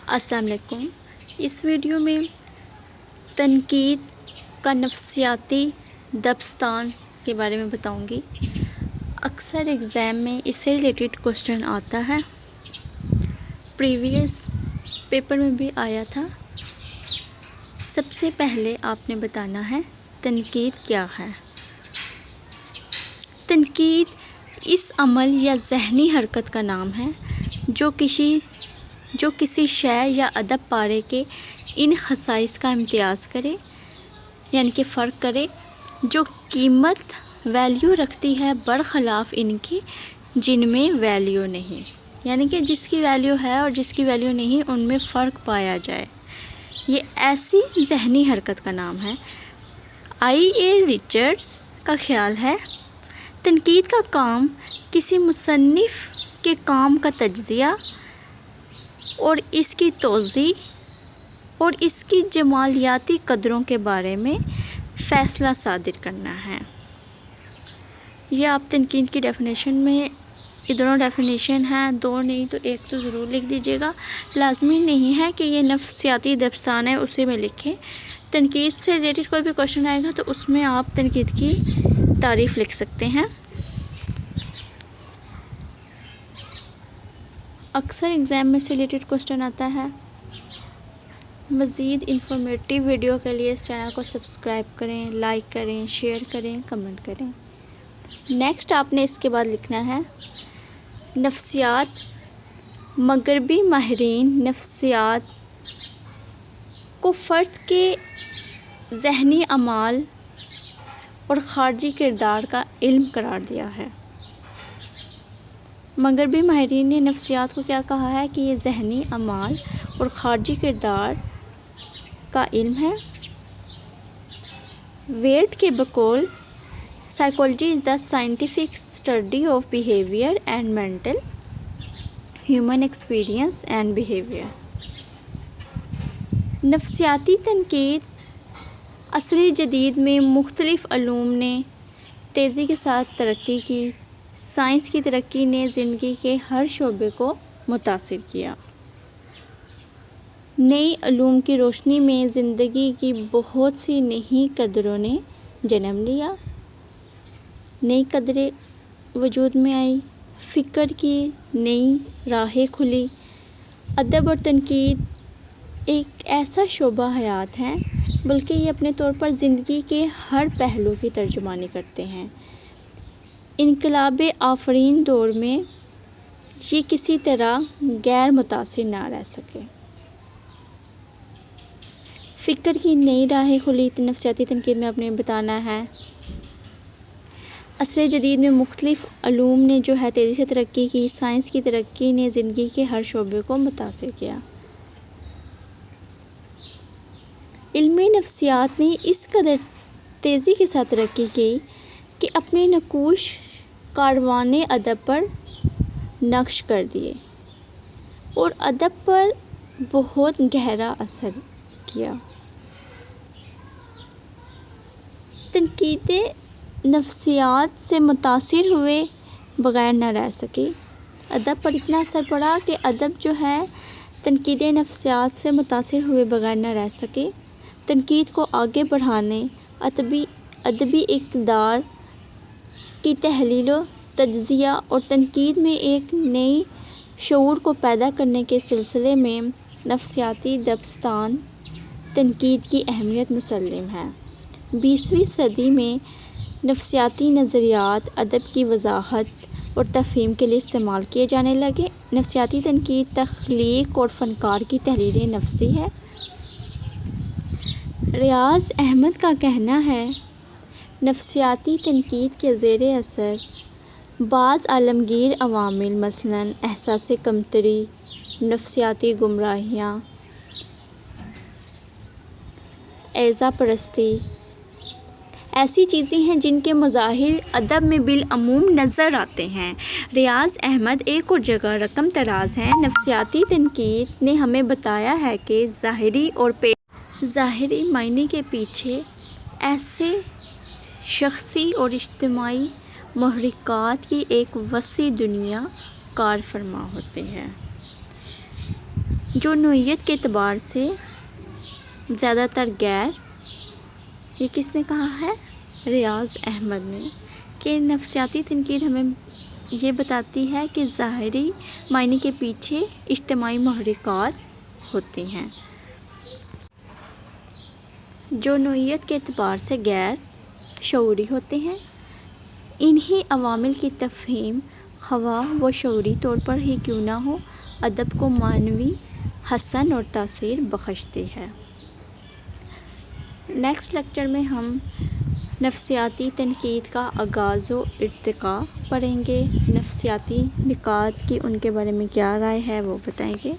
السلام علیکم۔ اس ویڈیو میں تنقید کا نفسیاتی دبستان کے بارے میں بتاؤں گی۔ اکثر ایگزام میں اس سے ریلیٹڈ کوسچن آتا ہے، پریویس پیپر میں بھی آیا تھا۔ سب سے پہلے آپ نے بتانا ہے تنقید کیا ہے۔ تنقید اس عمل یا ذہنی حرکت کا نام ہے جو کسی شے یا ادب پارے کے ان خصائص کا امتیاز کرے، یعنی کہ فرق کرے جو قیمت ویلیو رکھتی ہے برخلاف ان کی جن میں ویلیو نہیں، یعنی کہ جس کی ویلیو ہے اور جس کی ویلیو نہیں ان میں فرق پایا جائے۔ یہ ایسی ذہنی حرکت کا نام ہے۔ اے ریچرڈز کا خیال ہے تنقید کا کام کسی مصنف کے کام کا تجزیہ اور اس کی توضیح اور اس کی جمالیاتی قدروں کے بارے میں فیصلہ صادر کرنا ہے۔ یہ آپ تنقید کی ڈیفینیشن میں یہ دونوں ڈیفینیشن ہیں، دو نہیں تو ایک تو ضرور لکھ دیجیے گا۔ لازمی نہیں ہے کہ یہ نفسیاتی دبستان ہے اسی میں لکھیں۔ تنقید سے ریلیٹڈ کوئی بھی کوشچن آئے گا تو اس میں آپ تنقید کی تعریف لکھ سکتے ہیں۔ اکثر ایگزام میں سے ریلیٹڈ کوسچن آتا ہے۔ مزید انفارمیٹیو ویڈیو کے لیے اس چینل کو سبسکرائب کریں، لائک کریں، شیئر کریں، کمنٹ کریں۔ نیکسٹ آپ نے اس کے بعد لکھنا ہے نفسیات۔ مغربی ماہرین نفسیات کو فرد کے ذہنی اعمال اور خارجی کردار کا علم قرار دیا ہے۔ مغربی ماہرین نے نفسیات کو کیا کہا ہے کہ یہ ذہنی اعمال اور خارجی کردار کا علم ہے۔ ویرٹ کے بقول psychology is the scientific study of behaviour and mental human experience and behaviour. نفسیاتی تنقید عصر جدید میں مختلف علوم نے تیزی کے ساتھ ترقی کی۔ سائنس کی ترقی نے زندگی کے ہر شعبے کو متاثر کیا۔ نئی علوم کی روشنی میں زندگی کی بہت سی نئی قدروں نے جنم لیا، نئی قدریں وجود میں آئی، فکر کی نئی راہیں کھلی۔ ادب اور تنقید ایک ایسا شعبہ حیات ہے بلکہ یہ اپنے طور پر زندگی کے ہر پہلو کی ترجمانی کرتے ہیں۔ انقلاب آفرین دور میں یہ کسی طرح غیر متاثر نہ رہ سکے۔ فکر کی نئی راہیں کھلی۔ نفسیاتی تنقید میں آپ نے بتانا ہے عصر جدید میں مختلف علوم نے جو ہے تیزی سے ترقی کی۔ سائنس کی ترقی نے زندگی کے ہر شعبے کو متاثر کیا۔ علم نفسیات نے اس قدر تیزی کے ساتھ ترقی کی کہ اپنے نقوش کاروان ادب پر نقش کر دیے اور ادب پر بہت گہرا اثر کیا۔ تنقید نفسیات سے متاثر ہوئے بغیر نہ رہ سکی۔ ادب پر اتنا اثر پڑا کہ ادب جو ہے تنقید نفسیات سے متاثر ہوئے بغیر نہ رہ سکے۔ تنقید کو آگے بڑھانے، ادبی اقدار کی تحلیل و تجزیہ اور تنقید میں ایک نئی شعور کو پیدا کرنے کے سلسلے میں نفسیاتی دبستان تنقید کی اہمیت مسلم ہے۔ 20ویں صدی میں نفسیاتی نظریات ادب کی وضاحت اور تفہیم کے لیے استعمال کیے جانے لگے۔ نفسیاتی تنقید تخلیق اور فنکار کی تحریر نفسی ہے۔ ریاض احمد کا کہنا ہے نفسیاتی تنقید کے زیر اثر بعض عالمگیر عوامل مثلاً احساس کمتری، نفسیاتی گمراہیاں، ایذا پرستی ایسی چیزیں ہیں جن کے مظاہر ادب میں بالعموم نظر آتے ہیں۔ ریاض احمد ایک اور جگہ رقم طراز ہیں۔ نفسیاتی تنقید نے ہمیں بتایا ہے کہ ظاہری معنی کے پیچھے ایسے شخصی اور اجتماعی محرکات کی ایک وسیع دنیا کار فرما ہوتی ہے۔ جو نوعیت کے اعتبار سے زیادہ تر غیر، یہ کس نے کہا ہے؟ ریاض احمد نے، کہ نفسیاتی تنقید ہمیں یہ بتاتی ہے کہ ظاہری معنی کے پیچھے اجتماعی محرکات ہوتے ہیں جو نوعیت کے اعتبار سے غیر شعوری ہوتے ہیں۔ انہی عوامل کی تفہیم خواہ وہ شعوری طور پر ہی کیوں نہ ہو، ادب کو معنوی حسن اور تاثیر بخشتی ہے۔ نیکسٹ لیکچر میں ہم نفسیاتی تنقید کا آغاز و ارتقاء پڑھیں گے، نفسیاتی نکات کی ان کے بارے میں کیا رائے ہے وہ بتائیں گے۔